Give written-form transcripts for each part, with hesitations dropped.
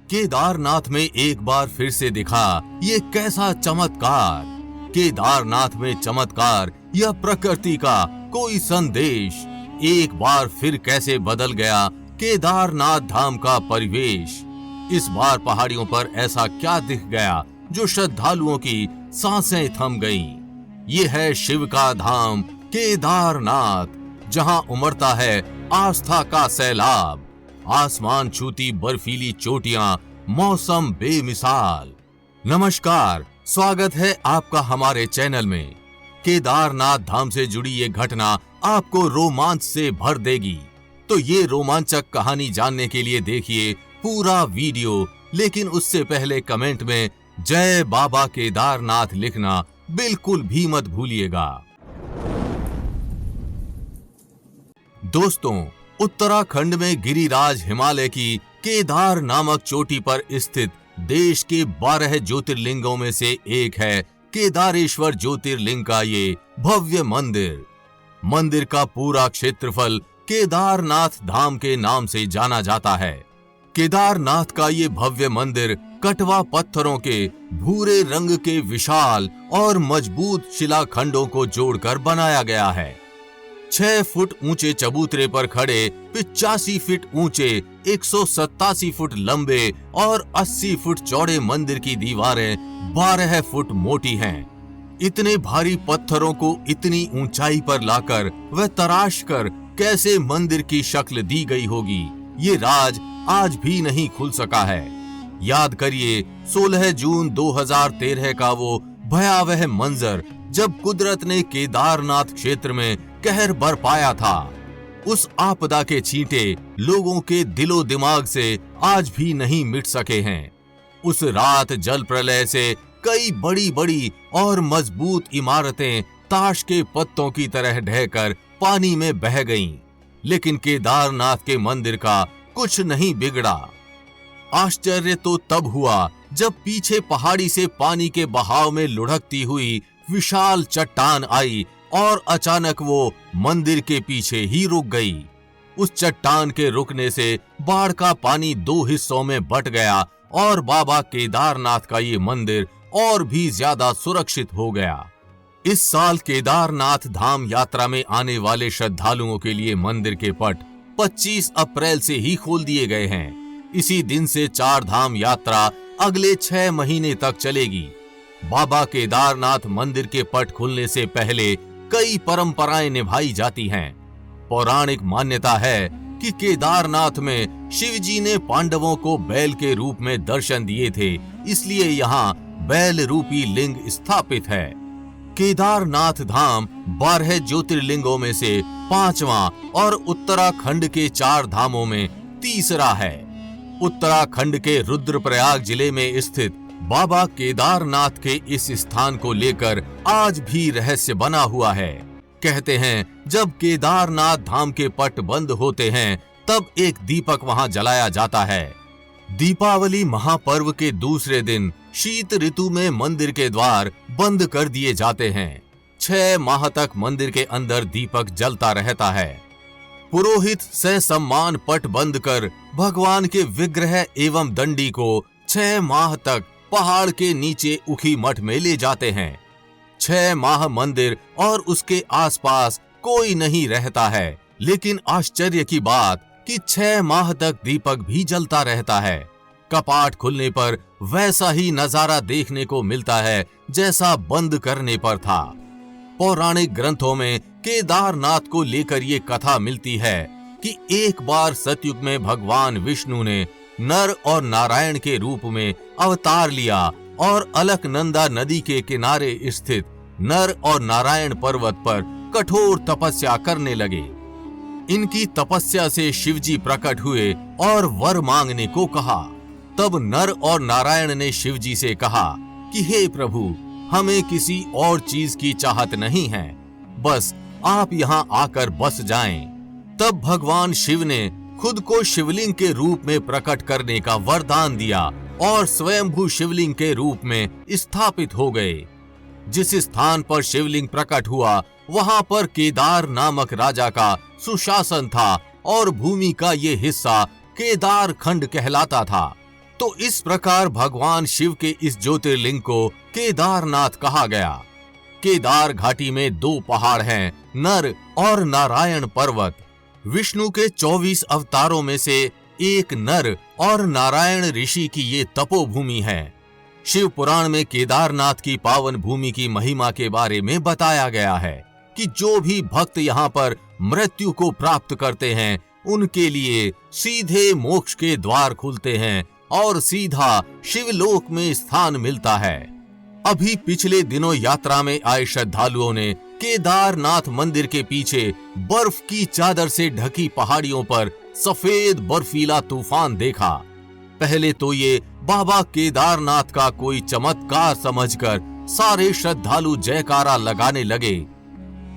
केदारनाथ में एक बार फिर से दिखा ये कैसा चमत्कार। केदारनाथ में चमत्कार या प्रकृति का कोई संदेश। एक बार फिर कैसे बदल गया केदारनाथ धाम का परिवेश। इस बार पहाड़ियों पर ऐसा क्या दिख गया जो श्रद्धालुओं की सांसें थम गईं। ये है शिव का धाम केदारनाथ, जहां उमड़ता है आस्था का सैलाब। आसमान छूती बर्फीली चोटियां, मौसम बेमिसाल। नमस्कार, स्वागत है आपका हमारे चैनल में। केदारनाथ धाम से जुड़ी ये घटना आपको रोमांच से भर देगी। तो ये रोमांचक कहानी जानने के लिए देखिए पूरा वीडियो, लेकिन उससे पहले कमेंट में जय बाबा केदारनाथ लिखना बिल्कुल भी मत भूलिएगा। दोस्तों, उत्तराखंड में गिरिराज हिमालय की केदार नामक चोटी पर स्थित देश के 12 ज्योतिर्लिंगों में से एक है केदारेश्वर ज्योतिर्लिंग का ये भव्य मंदिर। मंदिर का पूरा क्षेत्रफल केदारनाथ धाम के नाम से जाना जाता है। केदारनाथ का ये भव्य मंदिर कटवा पत्थरों के भूरे रंग के विशाल और मजबूत शिलाखंडों को जोड़कर बनाया गया है। 6 फुट ऊंचे चबूतरे पर खड़े 85 फीट ऊंचे, 187 फुट लंबे और 80 फुट चौड़े मंदिर की दीवारें 12 फुट मोटी हैं। इतने भारी पत्थरों को इतनी ऊंचाई पर लाकर व तराश कर कैसे मंदिर की शक्ल दी गई होगी, ये राज आज भी नहीं खुल सका है। याद करिए 16 जून 2013 का वो भयावह मंजर जब कुदरत ने केदारनाथ क्षेत्र में कहर बरपाया था। उस आपदा के छींटे लोगों के दिलो दिमाग से आज भी नहीं मिट सके हैं। उस रात जल प्रलय से कई बड़ी बड़ी और मजबूत इमारतें ताश के पत्तों की तरह ढहकर पानी में बह गईं, लेकिन केदारनाथ के मंदिर का कुछ नहीं बिगड़ा। आश्चर्य तो तब हुआ जब पीछे पहाड़ी से पानी के बहाव में लुढ़कती हुई विशाल चट्टान आई और अचानक वो मंदिर के पीछे ही रुक गई। उस चट्टान के रुकने से बाढ़ का पानी 2 हिस्सों में बंट गया और बाबा केदारनाथ का ये मंदिर और भी ज्यादा सुरक्षित हो गया। इस साल केदारनाथ धाम यात्रा में आने वाले श्रद्धालुओं के लिए मंदिर के पट 25 अप्रैल से ही खोल दिए गए हैं। इसी दिन से 4 धाम यात्रा अगले 6 महीने तक चलेगी। बाबा केदारनाथ मंदिर के पट खुलने से पहले कई परंपराएं निभाई जाती हैं। पौराणिक मान्यता है कि केदारनाथ में शिवजी ने पांडवों को बैल के रूप में दर्शन दिए थे, इसलिए यहाँ बैल रूपी लिंग स्थापित है। केदारनाथ धाम 12 ज्योतिर्लिंगों में से 5वां और उत्तराखंड के 4 धामों में तीसरा है। उत्तराखंड के रुद्रप्रयाग जिले में स्थित बाबा केदारनाथ के इस स्थान को लेकर आज भी रहस्य बना हुआ है। कहते हैं जब केदारनाथ धाम के पट बंद होते हैं तब एक दीपक वहां जलाया जाता है। दीपावली महापर्व के दूसरे दिन शीत ऋतु में मंदिर के द्वार बंद कर दिए जाते हैं। 6 माह तक मंदिर के अंदर दीपक जलता रहता है। पुरोहित ससम्मान पट बंद कर भगवान के विग्रह एवं दंडी को 6 माह तक पहाड़ के नीचे उखी मठ में ले जाते हैं। 6 माह मंदिर और उसके आसपास कोई नहीं रहता है, लेकिन आश्चर्य की बात कि 6 माह तक दीपक भी जलता रहता है। कपाट खुलने पर वैसा ही नजारा देखने को मिलता है जैसा बंद करने पर था। पौराणिक ग्रंथों में केदारनाथ को लेकर ये कथा मिलती है कि एक बार सतयुग में भगवान विष्णु ने नर और नारायण के रूप में अवतार लिया और अलकनंदा नदी के किनारे स्थित नर और नारायण पर्वत पर कठोर तपस्या करने लगे। इनकी तपस्या से शिवजी प्रकट हुए और वर मांगने को कहा। तब नर और नारायण ने शिवजी से कहा कि हे प्रभु, हमें किसी और चीज की चाहत नहीं है, बस आप यहाँ आकर बस जाएं। तब भगवान शिव ने खुद को शिवलिंग के रूप में प्रकट करने का वरदान दिया और स्वयंभू शिवलिंग के रूप में स्थापित हो गए। जिस स्थान पर शिवलिंग प्रकट हुआ वहां पर केदार नामक राजा का सुशासन था और भूमि का ये हिस्सा केदार खंड कहलाता था। तो इस प्रकार भगवान शिव के इस ज्योतिर्लिंग को केदारनाथ कहा गया। केदार घाटी में 2 पहाड़ हैं, नर और नारायण पर्वत। विष्णु के 24 अवतारों में से एक नर और नारायण ऋषि की ये तपोभूमि है। शिव पुराण में केदारनाथ की पावन भूमि की महिमा के बारे में बताया गया है कि जो भी भक्त यहाँ पर मृत्यु को प्राप्त करते हैं उनके लिए सीधे मोक्ष के द्वार खुलते हैं और सीधा शिवलोक में स्थान मिलता है। अभी पिछले दिनों यात्रा में आए श्रद्धालुओं ने केदारनाथ मंदिर के पीछे बर्फ की चादर से ढकी पहाड़ियों पर सफेद बर्फीला तूफान देखा। पहले तो ये बाबा केदारनाथ का कोई चमत्कार समझकर सारे श्रद्धालु जयकारा लगाने लगे,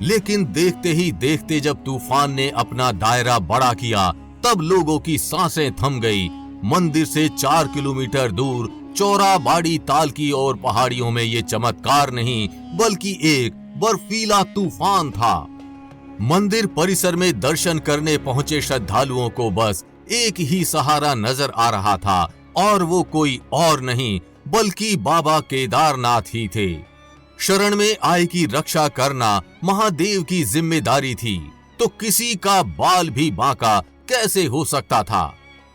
लेकिन देखते ही देखते जब तूफान ने अपना दायरा बड़ा किया तब लोगों की सांसें थम गई। मंदिर से 4 किलोमीटर दूर चौराबाड़ी ताल की और पहाड़ियों में ये चमत्कार नहीं बल्कि एक बर्फीला तूफान था। मंदिर परिसर में दर्शन करने पहुंचे श्रद्धालुओं को बस एक ही सहारा नजर आ रहा था और वो कोई और नहीं बल्कि बाबा केदारनाथ ही थे। शरण में आए की रक्षा करना महादेव की जिम्मेदारी थी, तो किसी का बाल भी बांका कैसे हो सकता था।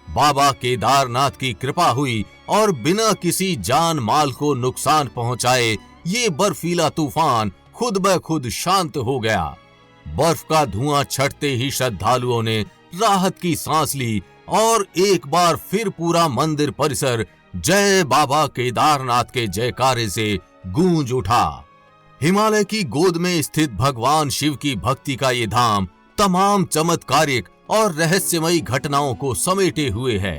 बाबा केदारनाथ की कृपा हुई और बिना किसी जान माल को नुकसान पहुंचाए ये बर्फीला तूफान खुद ब खुद शांत हो गया। बर्फ का धुआं छटते ही श्रद्धालुओं ने राहत की सांस ली और एक बार फिर पूरा मंदिर परिसर जय बाबा केदारनाथ के जयकारे से गूंज उठा। हिमालय की गोद में स्थित भगवान शिव की भक्ति का ये धाम तमाम चमत्कारिक और रहस्यमयी घटनाओं को समेटे हुए है।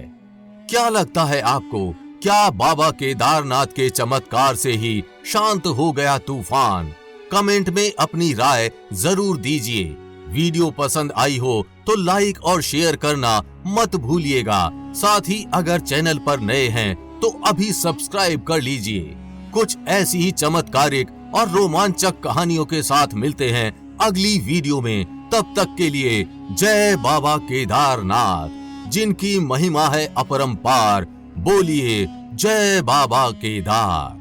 क्या लगता है आपको, क्या बाबा केदारनाथ के चमत्कार से ही शांत हो गया तूफान? कमेंट में अपनी राय जरूर दीजिए। वीडियो पसंद आई हो तो लाइक और शेयर करना मत भूलिएगा। साथ ही अगर चैनल पर नए हैं तो अभी सब्सक्राइब कर लीजिए। कुछ ऐसी ही चमत्कारिक और रोमांचक कहानियों के साथ मिलते हैं अगली वीडियो में। तब तक के लिए जय बाबा केदारनाथ, जिनकी महिमा है अपरंपार। बोलिए जय बाबा केदार।